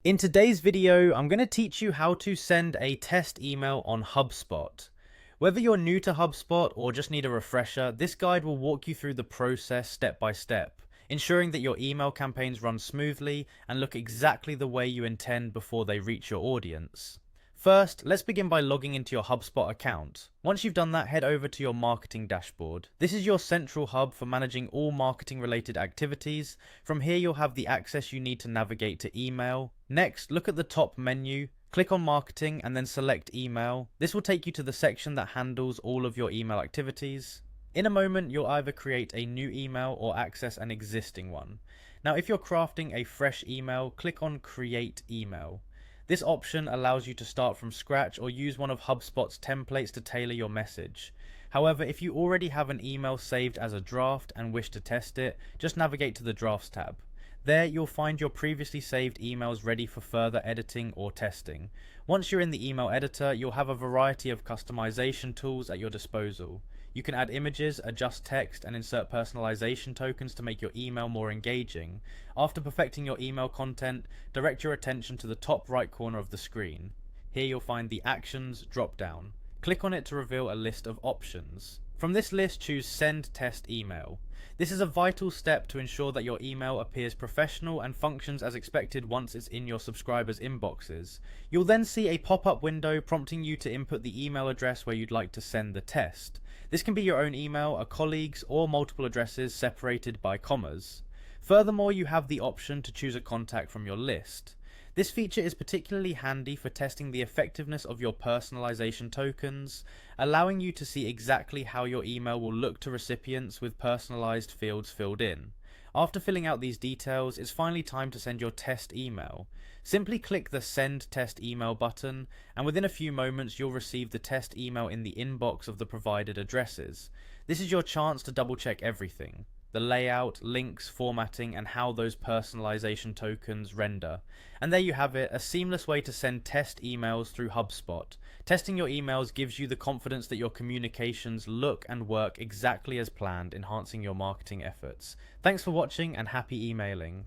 In today's video, I'm going to teach you how to send a test email on Hubspot. Whether you're new to HubSpot or just need a refresher, this guide will walk you through the process step by step, ensuring that your email campaigns run smoothly and look exactly the way you intend before they reach your audience. First, let's begin by logging into your HubSpot account. Once you've done that, head over to your marketing dashboard. This is your central hub for managing all marketing related activities. From here, you'll have the access you need to navigate to email. Next, look at the top menu. Click on marketing and then select email. This will take you to the section that handles all of your email activities. In a moment, you'll either create a new email or access an existing one. Now, if you're crafting a fresh email, click on create email. This option allows you to start from scratch or use one of HubSpot's templates to tailor your message. However, if you already have an email saved as a draft and wish to test it, just navigate to the Drafts tab. There, you'll find your previously saved emails ready for further editing or testing. Once you're in the email editor, you'll have a variety of customization tools at your disposal. You can add images, adjust text, and insert personalization tokens to make your email more engaging. After perfecting your email content, direct your attention to the top right corner of the screen. Here you'll find the Actions drop-down. Click on it to reveal a list of options. From this list, choose Send Test Email. This is a vital step to ensure that your email appears professional and functions as expected once it's in your subscribers' inboxes. You'll then see a pop-up window prompting you to input the email address where you'd like to send the test. This can be your own email, a colleague's, or multiple addresses separated by commas. Furthermore, you have the option to choose a contact from your list. This feature is particularly handy for testing the effectiveness of your personalization tokens, allowing you to see exactly how your email will look to recipients with personalized fields filled in. After filling out these details, it's finally time to send your test email. Simply click the Send Test Email button, and within a few moments you'll receive the test email in the inbox of the provided addresses. This is your chance to double check everything: the layout, links, formatting, and how those personalization tokens render. And there you have it, a seamless way to send test emails through HubSpot. Testing your emails gives you the confidence that your communications look and work exactly as planned, enhancing your marketing efforts. Thanks for watching and happy emailing.